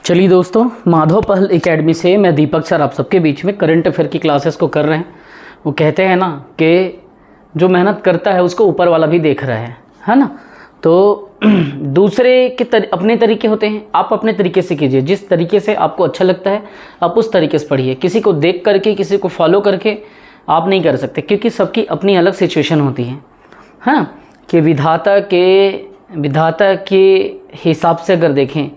चलिए दोस्तों, माधव पहल एकेडमी से मैं दीपक सर आप सबके बीच में करंट अफेयर की क्लासेस को कर रहे हैं। वो कहते हैं ना कि जो मेहनत करता है उसको ऊपर वाला भी देख रहा है ना। तो दूसरे के अपने तरीके होते हैं, आप अपने तरीके से कीजिए। जिस तरीके से आपको अच्छा लगता है आप उस तरीके से पढ़िए। किसी को देख करके, किसी को फॉलो करके आप नहीं कर सकते, क्योंकि सबकी अपनी अलग सिचुएशन होती है ना। कि विधाता के हिसाब से अगर देखें,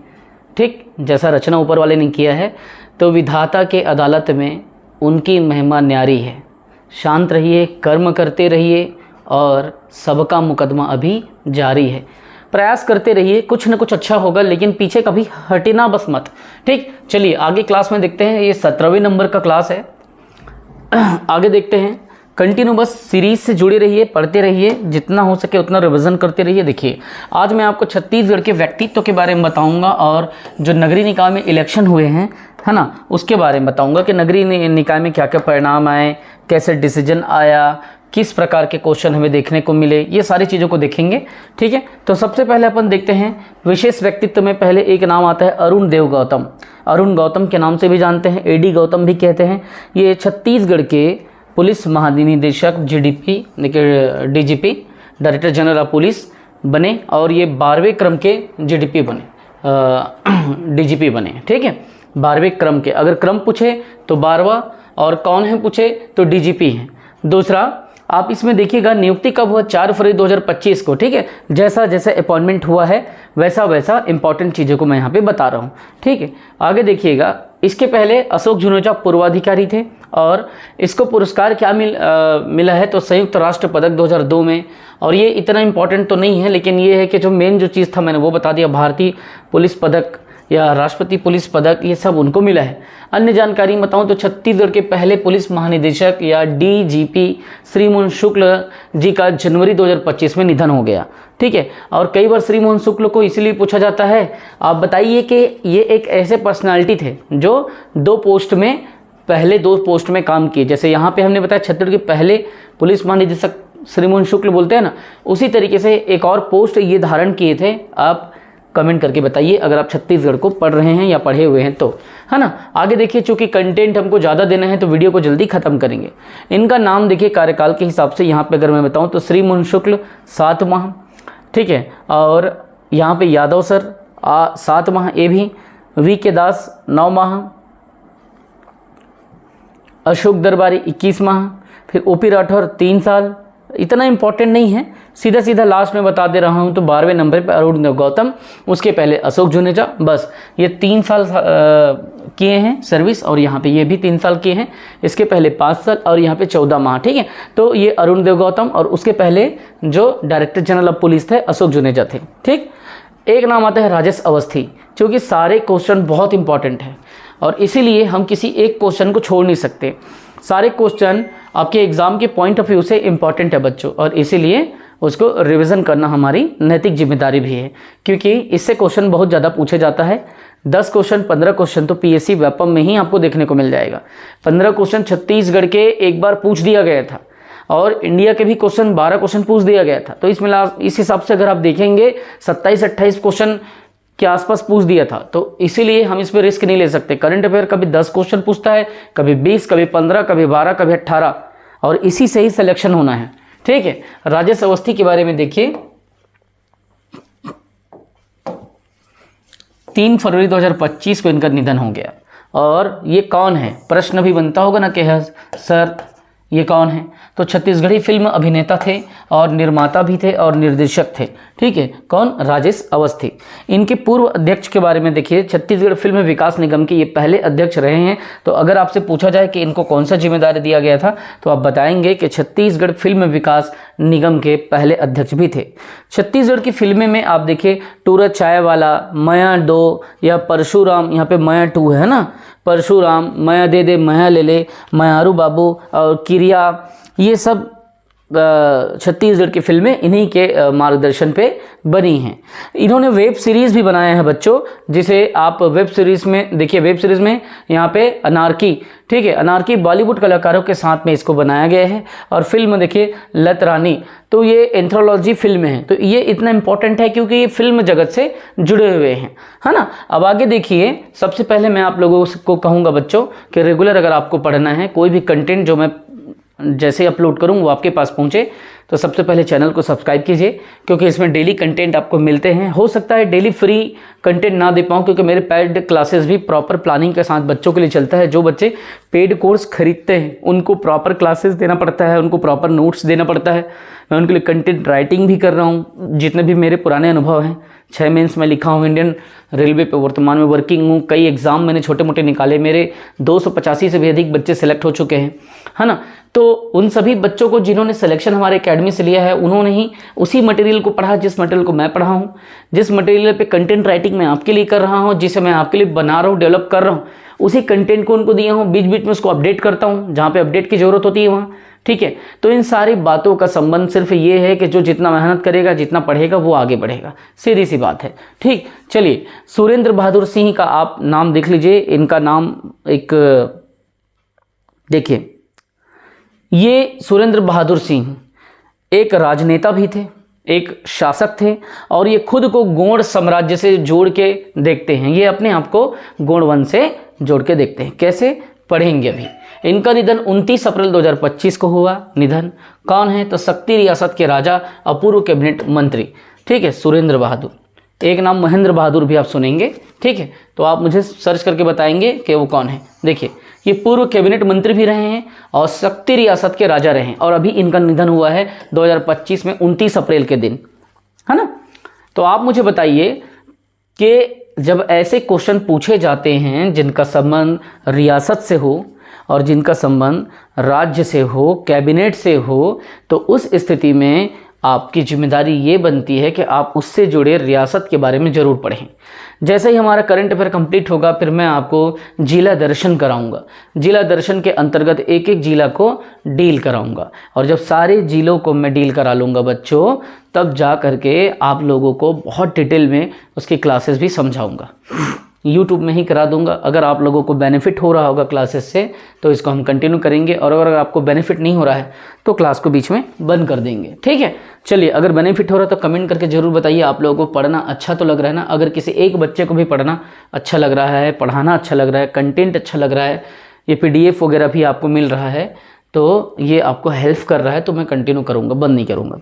ठीक जैसा रचना ऊपर वाले ने किया है, तो विधाता के अदालत में उनकी महिमा न्यारी है। शांत रहिए, कर्म करते रहिए और सबका मुकदमा अभी जारी है। प्रयास करते रहिए, कुछ न कुछ अच्छा होगा, लेकिन पीछे कभी हटना बस मत। ठीक, चलिए आगे क्लास में देखते हैं। ये 17वें नंबर का क्लास है। आगे देखते हैं। कंटिन्यू बस सीरीज से जुड़े रहिए, पढ़ते रहिए, जितना हो सके उतना रिवीजन करते रहिए। देखिए, आज मैं आपको छत्तीसगढ़ के व्यक्तित्व के बारे में बताऊंगा और जो नगरीय निकाय में इलेक्शन हुए हैं, है ना, उसके बारे में बताऊंगा कि नगरीय निकाय में क्या क्या परिणाम आए, कैसे डिसीजन आया, किस प्रकार के क्वेश्चन हमें देखने को मिले, ये सारी चीज़ों को देखेंगे। ठीक है, तो सबसे पहले अपन देखते हैं विशेष व्यक्तित्व में। पहले एक नाम आता है अरुण देव गौतम। अरुण गौतम के नाम से भी जानते हैं, एडी गौतम भी कहते हैं। ये छत्तीसगढ़ के पुलिस महानिदेशक DGP, director general of police बने, और ये 12वें क्रम के डीजीपी बने। ठीक है, 12वें क्रम के, अगर क्रम पूछे तो 12वां, और कौन है पूछे तो डीजीपी हैं। दूसरा, आप इसमें देखिएगा नियुक्ति कब हुआ, 4 फरवरी 2025 को। ठीक है, जैसा जैसा अपॉइंटमेंट हुआ है वैसा वैसा इंपॉर्टेंट चीज़ों को मैं यहाँ पे बता रहा हूँ। ठीक है, आगे देखिएगा। इसके पहले अशोक जुनेजा पूर्वाधिकारी थे, और इसको पुरस्कार क्या मिला है तो संयुक्त राष्ट्र पदक 2002 में। और ये इतना इंपॉर्टेंट तो नहीं है, लेकिन ये है कि जो मेन जो चीज़ था मैंने वो बता दिया। भारतीय पुलिस पदक या राष्ट्रपति पुलिस पदक, ये सब उनको मिला है। अन्य जानकारी बताऊं तो छत्तीसगढ़ के पहले पुलिस महानिदेशक या डीजीपी श्री मोहन शुक्ल जी का जनवरी 2025 में निधन हो गया। ठीक है, और कई बार श्री मोहन शुक्ल को इसलिए पूछा जाता है, आप बताइए कि ये एक ऐसे पर्सनालिटी थे जो पहले दो पोस्ट में काम किए। जैसे यहाँ पे हमने बताया छत्तीसगढ़ के पहले पुलिस महानिदेशक श्री मोहन शुक्ल बोलते हैं ना, उसी तरीके से एक और पोस्ट ये धारण किए थे। आप कमेंट करके बताइए अगर आप छत्तीसगढ़ को पढ़ रहे हैं या पढ़े हुए हैं तो, है ना। आगे देखिए, चूंकि कंटेंट हमको ज़्यादा देना है तो वीडियो को जल्दी खत्म करेंगे। इनका नाम देखिए कार्यकाल के हिसाब से, यहाँ पे अगर मैं बताऊँ तो श्री मोहन शुक्ल 7 माह, ठीक है, और यहाँ पे यादव सर 7 माह, ए भी वी के दास 9 माह, अशोक दरबारी 21 माह, फिर ओपी राठौर 3 साल। इतना इंपॉर्टेंट नहीं है, सीधा सीधा लास्ट में बता दे रहा हूँ। तो 12वें नंबर पे अरुण देव गौतम, उसके पहले अशोक जुनेजा, बस ये 3 साल किए हैं सर्विस, और यहाँ पे ये भी 3 साल किए हैं। इसके पहले 5 साल और यहाँ पे 14 माह। ठीक है, तो ये अरुण देव गौतम, और उसके पहले जो डायरेक्टर जनरल ऑफ पुलिस थे अशोक जुनेजा थे। ठीक, एक नाम आता है राजेश अवस्थी, क्योंकि सारे क्वेश्चन बहुत इंपॉर्टेंट है और इसीलिए हम किसी एक क्वेश्चन को छोड़ नहीं सकते। सारे क्वेश्चन आपके एग्जाम के पॉइंट ऑफ व्यू से इंपॉर्टेंट है बच्चों, और इसीलिए उसको रिवीजन करना हमारी नैतिक जिम्मेदारी भी है, क्योंकि इससे क्वेश्चन बहुत ज़्यादा पूछे जाता है। 10 क्वेश्चन 15 क्वेश्चन तो पीएससी व्यापम में ही आपको देखने को मिल जाएगा। 15 क्वेश्चन छत्तीसगढ़ के एक बार पूछ दिया गया था, और इंडिया के भी क्वेश्चन 12 क्वेश्चन पूछ दिया गया था। तो इस हिसाब से अगर आप देखेंगे 27-28 क्वेश्चन के आसपास पूछ दिया था, तो इसीलिए हम इस पर रिस्क नहीं ले सकते। करंट अफेयर कभी 10 क्वेश्चन पूछता है, कभी 20, कभी 15, कभी 12, कभी 18, और इसी से ही सिलेक्शन होना है। ठीक है, राजेश अवस्थी के बारे में देखिए। 3 फरवरी 2025 को इनका निधन हो गया। और ये कौन है, प्रश्न भी बनता होगा ना कि सर ये कौन है, तो छत्तीसगढ़ी फिल्म अभिनेता थे और निर्माता भी थे और निर्देशक थे। ठीक है, कौन, राजेश अवस्थी। इनके पूर्व अध्यक्ष के बारे में देखिए, छत्तीसगढ़ फिल्म विकास निगम के ये पहले अध्यक्ष रहे हैं। तो अगर आपसे पूछा जाए कि इनको कौन सा जिम्मेदारी दिया गया था, तो आप बताएंगे कि छत्तीसगढ़ फिल्म विकास निगम के पहले अध्यक्ष भी थे। छत्तीसगढ़ की फिल्में में आप देखिए, टूरा चाय वाला, मया डो या परशुराम, यहाँ पे मया 2 है ना, परशुराम, मया दे दे मया ले ले, मयारू बाबू और किरिया, ये सब छत्तीसगढ़ की फिल्में इन्हीं के मार्गदर्शन पे बनी हैं। इन्होंने वेब सीरीज़ भी बनाया है बच्चों, जिसे आप वेब सीरीज़ में देखिए, वेब सीरीज़ में यहाँ पे अनारकी, ठीक है, अनारकी बॉलीवुड कलाकारों के साथ में इसको बनाया गया है। और फिल्म देखिए लत रानी, तो ये एंथोलॉजी फिल्म है, तो ये इतना इंपॉर्टेंट है क्योंकि ये फिल्म जगत से जुड़े हुए हैं, है ना। अब आगे देखिए, सबसे पहले मैं आप लोगों को कहूँगा बच्चों कि रेगुलर अगर आपको पढ़ना है, कोई भी कंटेंट जो मैं जैसे अपलोड करूँ वो आपके पास पहुँचे, तो सबसे पहले चैनल को सब्सक्राइब कीजिए, क्योंकि इसमें डेली कंटेंट आपको मिलते हैं। हो सकता है डेली फ्री कंटेंट ना दे पाऊँ, क्योंकि मेरे पेड क्लासेस भी प्रॉपर प्लानिंग के साथ बच्चों के लिए चलता है। जो बच्चे पेड कोर्स खरीदते हैं उनको प्रॉपर क्लासेस देना पड़ता है, उनको प्रॉपर नोट्स देना पड़ता है। मैं उनके लिए कंटेंट राइटिंग भी कर रहा हूँ। जितने भी मेरे पुराने अनुभव हैं, 6 मेंस में लिखा हूँ, इंडियन रेलवे पे वर्तमान में वर्किंग हूँ, कई एग्ज़ाम मैंने छोटे मोटे निकाले, मेरे 285 से भी अधिक बच्चे सेलेक्ट हो चुके हैं, है ना। तो उन सभी बच्चों को जिन्होंने सिलेक्शन हमारे एकेडमी से लिया है, उन्होंने ही उसी मटेरियल को पढ़ा जिस मटेरियल को मैं पढ़ा हूँ, जिस मटेरियल पे कंटेंट राइटिंग मैं आपके लिए कर रहा हूँ, जिसे मैं आपके लिए बना रहा हूँ, डेवलप कर रहा हूँ, उसी कंटेंट को उनको दिया हूँ। बीच बीच में उसको अपडेट करता हूँ जहाँ पे अपडेट की ज़रूरत होती है वहाँ, ठीक है। तो इन सारी बातों का संबंध सिर्फ ये है कि जो जितना मेहनत करेगा, जितना पढ़ेगा, वो आगे बढ़ेगा, सीधी सी बात है, ठीक। चलिए, सुरेंद्र बहादुर सिंह का आप नाम देख लीजिए। इनका नाम एक देखिए, ये सुरेंद्र बहादुर सिंह एक राजनेता भी थे, एक शासक थे, और ये खुद को गोंड साम्राज्य से जोड़ के देखते हैं। ये अपने आप को गोंड वंश से जोड़ के देखते हैं। कैसे, पढ़ेंगे अभी। इनका निधन 29 अप्रैल 2025 को हुआ। निधन कौन है, तो शक्ति रियासत के राजा और पूर्व कैबिनेट मंत्री, ठीक है, सुरेंद्र बहादुर। एक नाम महेंद्र बहादुर भी आप सुनेंगे, ठीक है। तो आप मुझे सर्च करके बताएंगे कि वो कौन है। देखिए, ये पूर्व कैबिनेट मंत्री भी रहे हैं और शक्ति रियासत के राजा रहे हैं, और अभी इनका निधन हुआ है 2025 में 29 अप्रैल के दिन, है ना। तो आप मुझे बताइए कि जब ऐसे क्वेश्चन पूछे जाते हैं जिनका संबंध रियासत से हो और जिनका संबंध राज्य से हो, कैबिनेट से हो, तो उस स्थिति में आपकी जिम्मेदारी ये बनती है कि आप उससे जुड़े रियासत के बारे में ज़रूर पढ़ें। जैसे ही हमारा करंट अफेयर कंप्लीट होगा, फिर मैं आपको जिला दर्शन कराऊंगा। जिला दर्शन के अंतर्गत एक एक जिला को डील कराऊंगा, और जब सारे जिलों को मैं डील करा लूँगा बच्चों, तब जा करके आप लोगों को बहुत डिटेल में उसकी क्लासेस भी समझाऊंगा। यूट्यूब में ही करा दूंगा। अगर आप लोगों को बेनिफिट हो रहा होगा क्लासेस से, तो इसको हम कंटिन्यू करेंगे, और अगर आपको बेनिफिट नहीं हो रहा है तो क्लास को बीच में बंद कर देंगे, ठीक है। चलिए, अगर बेनिफिट हो रहा है तो कमेंट करके ज़रूर बताइए। आप लोगों को पढ़ना अच्छा तो लग रहा है ना। अगर किसी एक बच्चे को भी पढ़ना अच्छा लग रहा है, पढ़ाना अच्छा लग रहा है, कंटेंट अच्छा लग रहा है, ये PDF वगैरह भी आपको मिल रहा है, तो ये आपको हेल्प कर रहा है, तो मैं कंटिन्यू करूँगा, बंद नहीं करूँगा।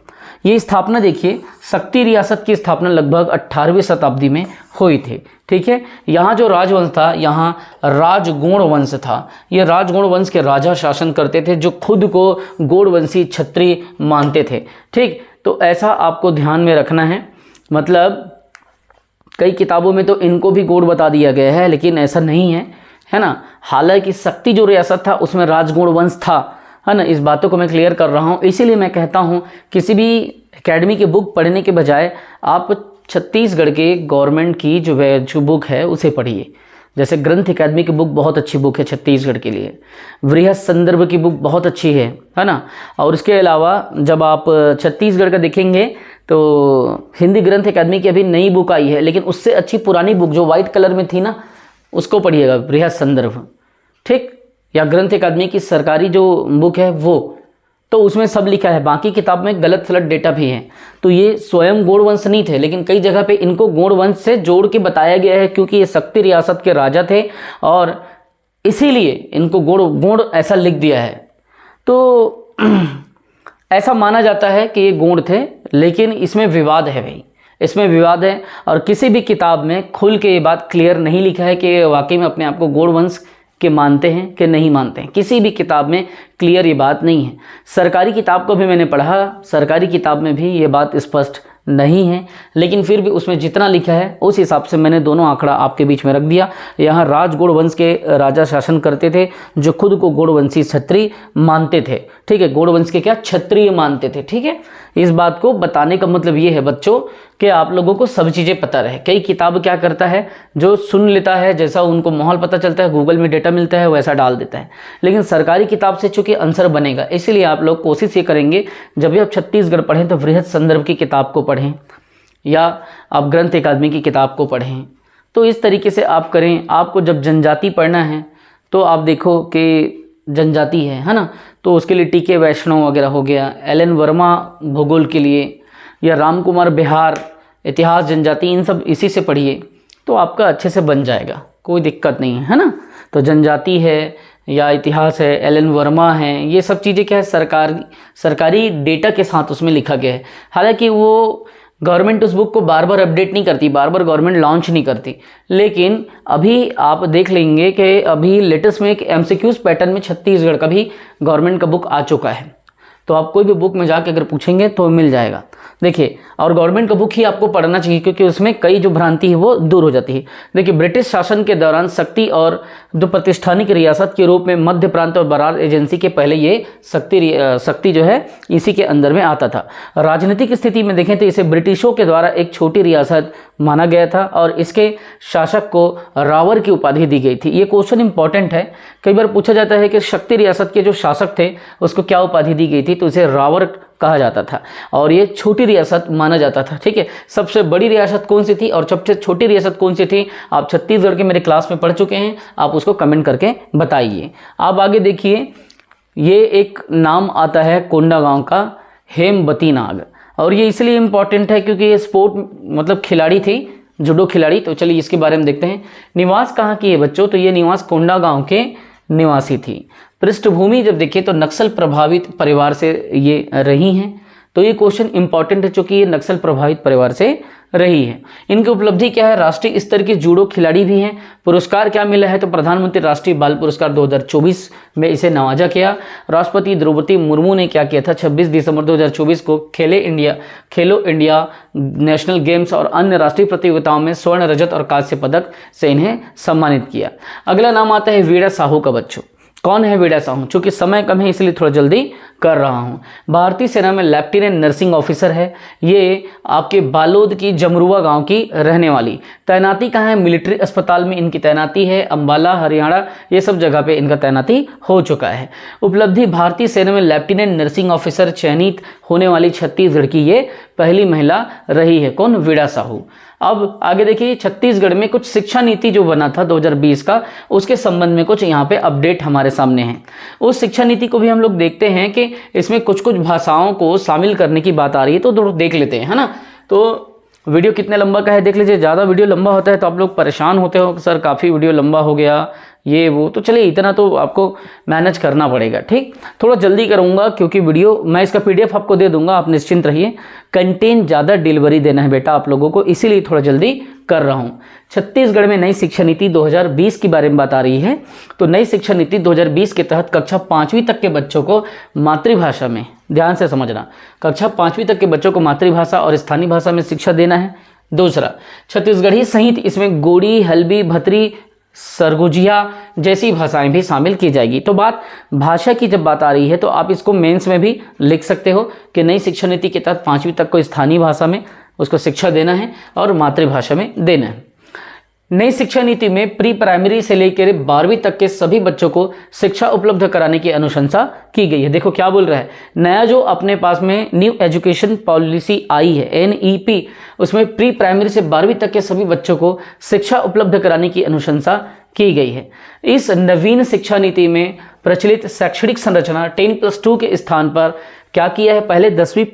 ये स्थापना देखिए, शक्ति रियासत की स्थापना लगभग 18वीं शताब्दी में हुई थी, ठीक है। यहाँ जो राजवंश था, यहाँ राजगोंड वंश था। ये राजगोंड वंश के राजा शासन करते थे, जो खुद को गोंडवंशी क्षत्रिय मानते थे, ठीक। तो ऐसा आपको ध्यान में रखना है। मतलब कई किताबों में तो इनको भी गोंड बता दिया गया है, लेकिन ऐसा नहीं है, है ना। हालांकि शक्ति जो रियासत था उसमें राजगोंड वंश था, है ना। इस बातों को मैं क्लियर कर रहा हूँ। इसीलिए मैं कहता हूँ, किसी भी एकेडमी की बुक पढ़ने के बजाय आप छत्तीसगढ़ के गवर्नमेंट की जो बुक है उसे पढ़िए। जैसे ग्रंथ अकादमी की बुक बहुत अच्छी बुक है छत्तीसगढ़ के लिए। वृहद संदर्भ की बुक बहुत अच्छी है ना। और इसके अलावा जब आप छत्तीसगढ़ का देखेंगे तो हिंदी ग्रंथ अकादमी की अभी नई बुक आई है, लेकिन उससे अच्छी पुरानी बुक जो वाइट कलर में थी ना, उसको पढ़िएगा, वृहद संदर्भ, ठीक। या ग्रंथ अकादमी की सरकारी जो बुक है वो, तो उसमें सब लिखा है। बाकी किताब में गलत सलत डेटा भी है। तो ये स्वयं गोंड वंश नहीं थे, लेकिन कई जगह पे इनको गोंड वंश से जोड़ के बताया गया है, क्योंकि ये शक्ति रियासत के राजा थे और इसीलिए इनको गोंड ऐसा लिख दिया है। तो ऐसा माना जाता है कि ये गोंड थे, लेकिन इसमें विवाद है भाई, इसमें विवाद है। और किसी भी किताब में खुल के ये बात क्लियर नहीं लिखा है कि वाकई में अपने आप को गोंड वंश के मानते हैं कि नहीं मानते हैं। किसी भी किताब में क्लियर ये बात नहीं है। सरकारी किताब को भी मैंने पढ़ा, सरकारी किताब में भी ये बात स्पष्ट नहीं है, लेकिन फिर भी उसमें जितना लिखा है उस हिसाब से मैंने दोनों आंकड़ा आपके बीच में रख दिया। यहाँ राजगोंड वंश के राजा शासन करते थे, जो खुद को गोंडवंशी क्षत्रिय मानते थे, ठीक है। गोंड वंश के क्या, क्षत्रिय मानते थे, ठीक है। इस बात को बताने का मतलब ये है बच्चों कि आप लोगों को सब चीज़ें पता रहे। कई किताब क्या करता है, जो सुन लेता है, जैसा उनको माहौल पता चलता है, गूगल में डेटा मिलता है वैसा डाल देता है। लेकिन सरकारी किताब से चूंकि आंसर बनेगा, इसलिए आप लोग कोशिश ये करेंगे जब भी आप छत्तीसगढ़ पढ़ें तो वृहद संदर्भ की किताब को पढ़ें या आप ग्रंथ अकादमी की किताब को पढ़ें। तो इस तरीके से आप करें। आपको जब जनजाति पढ़ना है तो आप देखो कि जनजाति है ना, तो उसके लिए टी.के. वैष्णव वगैरह हो गया, एल.एन. वर्मा भूगोल के लिए, या राम कुमार बिहार इतिहास जनजाति, इन सब इसी से पढ़िए तो आपका अच्छे से बन जाएगा, कोई दिक्कत नहीं है ना। तो जनजाति है या इतिहास है, एल.एन. वर्मा है, ये सब चीज़ें क्या है, सरकारी डेटा के साथ उसमें लिखा गया है। हालांकि वो गवर्नमेंट उस बुक को बार बार अपडेट नहीं करती, बार बार गवर्नमेंट लॉन्च नहीं करती, लेकिन अभी आप देख लेंगे कि अभी लेटेस्ट में एक एमसीक्यूज पैटर्न में छत्तीसगढ़ का भी गवर्नमेंट का बुक आ चुका है। तो आप कोई भी बुक में जाके अगर पूछेंगे तो मिल जाएगा। देखिए, और गवर्नमेंट का बुक ही आपको पढ़ना चाहिए क्योंकि उसमें कई जो भ्रांति है वो दूर हो जाती है। देखिए, ब्रिटिश शासन के दौरान शक्ति और प्रतिष्ठानिक रियासत के रूप में मध्य प्रांत और बरार एजेंसी के पहले ये शक्ति जो है इसी के अंदर में आता था। राजनीतिक स्थिति में देखें तो इसे ब्रिटिशों के द्वारा एक छोटी रियासत माना गया था और इसके शासक को रावर की उपाधि दी गई थी। ये क्वेश्चन इंपॉर्टेंट है, कई बार पूछा जाता है कि शक्ति रियासत के जो शासक थे उसको क्या उपाधि दी गई थी, तो इसे रावर कहा जाता था और ये छोटी रियासत माना जाता था। ठीक है, सबसे बड़ी रियासत कौन सी थी और सबसे छोटी रियासत कौन सी थी, आप छत्तीसगढ़ के मेरे क्लास में पढ़ चुके हैं, आप उसको कमेंट करके बताइए। आप आगे देखिए, ये एक नाम आता है कोंडागांव का, हेमवती नाग, और ये इसलिए इम्पॉर्टेंट है क्योंकि ये स्पोर्ट मतलब खिलाड़ी थी, जुडो खिलाड़ी। तो चलिए इसके बारे में देखते हैं। निवास कहाँ की है बच्चों, तो ये निवास कोंडागांव के निवासी थी। पृष्ठभूमि जब देखिए तो नक्सल प्रभावित परिवार से ये रही हैं, तो ये क्वेश्चन इंपॉर्टेंट है क्योंकि ये नक्सल प्रभावित परिवार से रही है। इनकी उपलब्धि क्या है, राष्ट्रीय स्तर के जूडो खिलाड़ी भी हैं। पुरस्कार क्या मिला है, तो प्रधानमंत्री राष्ट्रीय बाल पुरस्कार 2024 में इसे नवाजा किया। राष्ट्रपति द्रौपदी मुर्मू ने क्या किया था, 26 दिसंबर 2024 को खेलो इंडिया नेशनल गेम्स और अन्य राष्ट्रीय प्रतियोगिताओं में स्वर्ण, रजत और कांस्य पदक से इन्हें सम्मानित किया। अगला नाम आता है वीड़ा साहू का बच्चों। कौन है वीड़ा साहू, चूंकि समय कम है इसलिए थोड़ा जल्दी कर रहा हूं। भारतीय सेना में लेफ्टिनेंट नर्सिंग ऑफिसर है। ये आपके बालोद की जमरुआ गांव की रहने वाली। तैनाती कहाँ है, मिलिट्री अस्पताल में इनकी तैनाती है। अंबाला, हरियाणा, ये सब जगह पे इनका तैनाती हो चुका है। उपलब्धि, भारतीय सेना में लेफ्टिनेंट नर्सिंग ऑफिसर चयनित होने वाली छत्तीसगढ़ की ये पहली महिला रही है। कौन, वीड़ा साहू। अब आगे देखिए, छत्तीसगढ़ में कुछ शिक्षा नीति जो बना था 2020 का, उसके संबंध में कुछ यहाँ पे अपडेट हमारे सामने है। उस शिक्षा नीति को भी हम लोग देखते हैं कि इसमें कुछ कुछ भाषाओं को शामिल करने की बात आ रही है, तो देख लेते हैं, है ना। तो वीडियो कितने लंबा का है देख लीजिए। ज़्यादा वीडियो लंबा होता है तो आप लोग परेशान होते हो, सर काफ़ी वीडियो लंबा हो गया ये वो, तो चलिए इतना तो आपको मैनेज करना पड़ेगा। ठीक, थोड़ा जल्दी करूँगा क्योंकि वीडियो मैं इसका PDF आपको दे दूंगा, आप निश्चिंत रहिए। कंटेंट ज़्यादा डिलीवरी देना है बेटा आप लोगों को, इसीलिए थोड़ा जल्दी कर रहा हूँ। छत्तीसगढ़ में नई शिक्षा नीति 2020 के बारे में बात आ रही है। तो नई शिक्षा नीति 2020 के तहत कक्षा 5वीं तक के बच्चों को मातृभाषा में, ध्यान से समझना, कक्षा 5वीं तक के बच्चों को मातृभाषा और स्थानीय भाषा में शिक्षा देना है। दूसरा, छत्तीसगढ़ी सहित इसमें गोड़ी, हल्बी, भतरी, सरगुजिया जैसी भाषाएं भी शामिल की जाएगी। तो बात भाषा की जब बात आ रही है तो आप इसको मेंस में भी लिख सकते हो कि नई शिक्षा नीति के तहत 5वीं तक को स्थानीय भाषा में उसको शिक्षा देना है और मातृभाषा में देना है। नई शिक्षा नीति में प्री प्राइमरी से लेकर 12वीं तक के सभी बच्चों को शिक्षा उपलब्ध कराने की अनुशंसा की गई है। देखो क्या बोल रहा है, नया जो अपने पास में न्यू एजुकेशन पॉलिसी आई है NEP, उसमें प्री प्राइमरी से 12वीं तक के सभी बच्चों को शिक्षा उपलब्ध कराने की अनुशंसा की गई है। इस नवीन शिक्षा नीति में प्रचलित शैक्षणिक संरचना 10+2 के स्थान पर क्या किया है, पहले 10वीं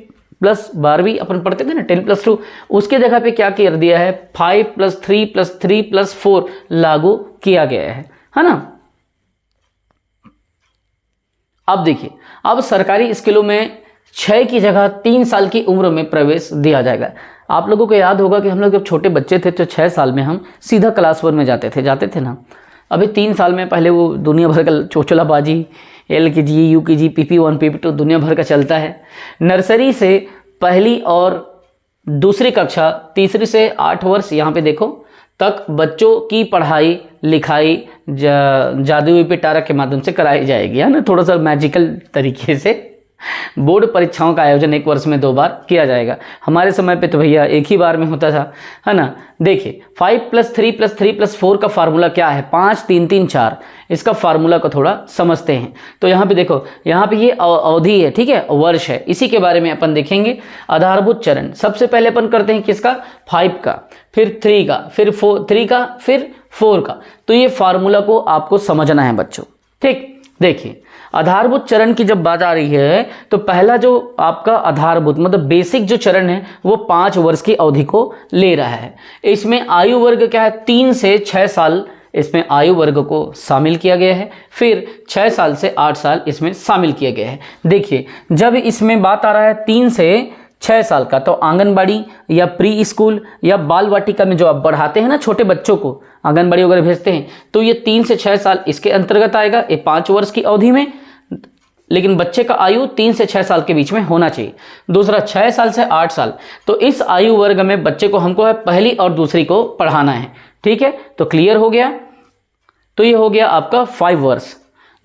प्लस 12वीं अपन पढ़ते थे ना 10+2, उसके जगह पे क्या कर दिया है 5+3+3+4 लागू किया गया है ना। अब देखिए, अब सरकारी स्कूलों में 6 की जगह 3 साल की उम्र में प्रवेश दिया जाएगा। आप लोगों को याद होगा कि हम लोग जब छोटे बच्चे थे तो 6 साल में हम सीधा क्लास 1 में जाते थे ना। अभी 3 साल में पहले वो दुनिया भर का चोचलाबाजी, LKG, UKG, PP1, PP2 दुनिया भर का चलता है। नर्सरी से पहली और दूसरी कक्षा, तीसरी से 8 वर्ष यहाँ पे देखो तक बच्चों की पढ़ाई लिखाई जादुई पिटारा के माध्यम से कराई जाएगी, है ना, थोड़ा सा मैजिकल तरीके से, बोर्ड परीक्षाओं का आयोजन एक वर्ष में 2 बार किया जाएगा। हमारे समय पे तो भैया एक ही बार में होता था, है ना। देखिए 5+3+3+4 का फार्मूला क्या है, 5 3 3 4। इसका फार्मूला को थोड़ा समझते हैं। तो यहाँ पे देखो, यहाँ पे ये अवधि है, ठीक है, वर्ष है, इसी के बारे में अपन देखेंगे। आधारभूत चरण सबसे पहले अपन करते हैं किसका, 5 का, फिर 3 का, फिर 3 का, फिर 4 का। तो ये फार्मूला को आपको समझना है बच्चों, ठीक। देखिए आधारभूत चरण की जब बात आ रही है तो पहला जो आपका आधारभूत मतलब बेसिक जो चरण है वो 5 वर्ष की अवधि को ले रहा है। इसमें आयु वर्ग क्या है, 3 से 6 साल इसमें आयु वर्ग को शामिल किया गया है, फिर 6 साल से 8 साल इसमें शामिल किया गया है। देखिए जब इसमें बात आ रहा है 3 से 6 साल का, तो आंगनबाड़ी या प्री स्कूल या बाल वाटिका में जो आप बढ़ाते हैं ना छोटे बच्चों को, आंगनबाड़ी वगैरह भेजते हैं, तो ये 3 से 6 साल इसके अंतर्गत आएगा, ये 5 वर्ष की अवधि में। लेकिन बच्चे का आयु 3 से 6 साल के बीच में होना चाहिए। दूसरा 6 साल से 8 साल, तो इस आयु वर्ग में बच्चे को हमको है पहली और दूसरी को पढ़ाना है, ठीक है। तो क्लियर हो गया। तो ये हो गया आपका 5 वर्ष।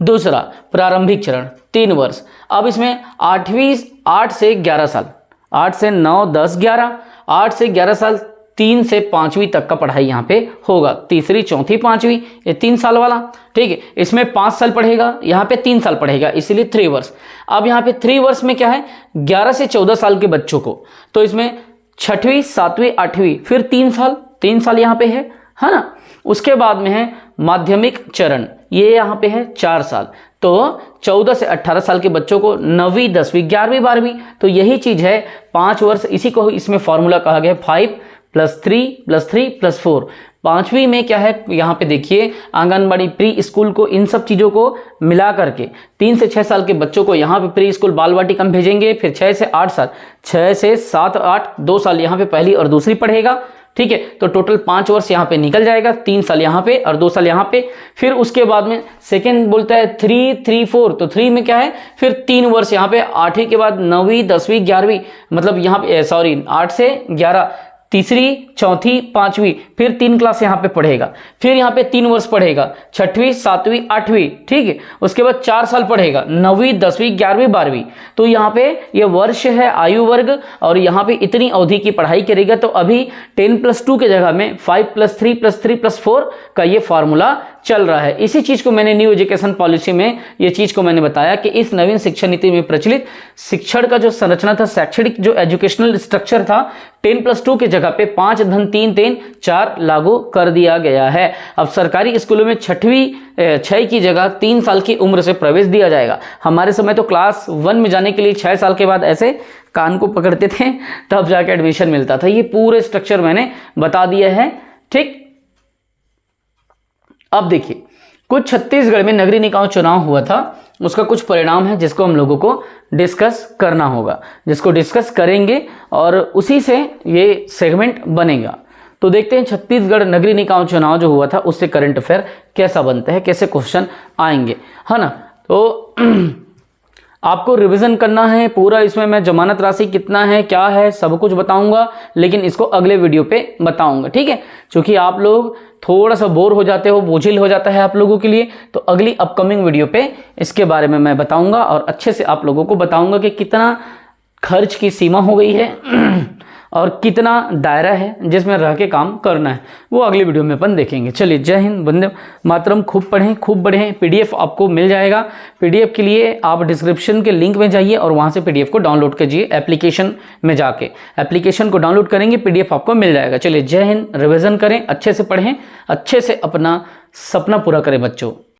दूसरा प्रारंभिक चरण 3 वर्ष। अब इसमें 8 से 11 साल, 8 से 9 10 11, 8 से 11 साल 3 से 5वीं तक का पढ़ाई यहाँ पे होगा, तीसरी चौथी पांचवी, ये 3 साल वाला, ठीक है। इसमें 5 साल पढ़ेगा, यहाँ पे 3 साल पढ़ेगा, इसीलिए 3 वर्ष। अब यहाँ पे 3 वर्ष में क्या है, 11 से 14 साल के बच्चों को, तो इसमें 6वीं 7वीं 8वीं, फिर 3 साल यहाँ पे है ना। उसके बाद में है माध्यमिक चरण, ये यहाँ पे है 4 साल, तो 14 से 18 साल के बच्चों को 9वीं 10वीं 11वीं 12वीं, तो यही चीज है 5 वर्ष। इसी को इसमें फॉर्मूला कहा गया 5+3+3+4। 5वीं में क्या है, यहाँ पे देखिए आंगनबाड़ी प्री स्कूल को, इन सब चीज़ों को मिला करके 3 से 6 साल के बच्चों को यहाँ पे प्री स्कूल बाल वाटिका में भेजेंगे, फिर 6 से 8 साल, 6 से 7 8 2 साल यहाँ पे पहली और दूसरी पढ़ेगा, ठीक है। तो टोटल 5 वर्ष यहाँ पे निकल जाएगा, 3 साल यहाँ पे और 2 साल यहाँ पे। फिर उसके बाद में सेकेंड बोलता है 3 3 4, तो 3 में क्या है, फिर 3 वर्ष यहाँ पे, 8वीं के बाद 9वीं 10वीं 11वीं, मतलब यहाँ पे 8 से 11, तीसरी चौथी पांचवी, फिर 3 क्लास यहाँ पे पढ़ेगा, फिर यहाँ पे 3 वर्ष पढ़ेगा, 6वीं 7वीं 8वीं, ठीक है। उसके बाद 4 साल पढ़ेगा, 9वीं 10वीं 11वीं 12वीं। तो यहाँ पे ये वर्ष है, आयु वर्ग, और यहाँ पे इतनी अवधि की पढ़ाई करेगा। तो अभी 10+2 के जगह में 5+3+3+4 का ये फॉर्मूला चल रहा है। इसी चीज को मैंने न्यू एजुकेशन पॉलिसी में ये चीज को मैंने बताया कि इस नवीन शिक्षा नीति में प्रचलित शिक्षण का जो संरचना था, शैक्षणिक जो एजुकेशनल स्ट्रक्चर था, 10+2 के जगह पे 5 धन 3 3 4 लागू कर दिया गया है। अब सरकारी स्कूलों में 6 की जगह 3 साल की उम्र से प्रवेश दिया जाएगा। हमारे समय तो क्लास 1 में जाने के लिए 6 साल के बाद ऐसे कान को पकड़ते थे, तब जाके एडमिशन मिलता था। ये पूरे स्ट्रक्चर मैंने बता दिया है, ठीक। अब देखिए, कुछ छत्तीसगढ़ में नगरीय निकाय चुनाव हुआ था, उसका कुछ परिणाम है जिसको हम लोगों को डिस्कस करना होगा, जिसको डिस्कस करेंगे और उसी से ये सेगमेंट बनेगा। तो देखते हैं छत्तीसगढ़ नगरीय निकाय चुनाव जो हुआ था उससे करंट अफेयर कैसा बनता है, कैसे क्वेश्चन आएंगे, है ना। तो आपको रिवीजन करना है पूरा। इसमें मैं जमानत राशि कितना है, क्या है, सब कुछ बताऊंगा, लेकिन इसको अगले वीडियो पे बताऊंगा, ठीक है। क्योंकि आप लोग थोड़ा सा बोर हो जाते हो, बोझिल हो जाता है आप लोगों के लिए, तो अगली अपकमिंग वीडियो पे इसके बारे में मैं बताऊंगा और अच्छे से आप लोगों को बताऊंगा कि कितना खर्च की सीमा हो गई है और कितना दायरा है जिसमें रह के काम करना है, वो अगली वीडियो में अपन देखेंगे। चलिए, जय हिंद, वंदे मातरम। खूब पढ़ें, खूब बढ़ें। पीडीएफ आपको मिल जाएगा। पीडीएफ के लिए आप डिस्क्रिप्शन के लिंक में जाइए और वहाँ से पीडीएफ को डाउनलोड कीजिए। एप्लीकेशन में जाके एप्लीकेशन को डाउनलोड करेंगे, पीडीएफ आपको मिल जाएगा। चलिए, जय हिंद। रिविजन करें, अच्छे से पढ़ें, अच्छे से अपना सपना पूरा करें बच्चों।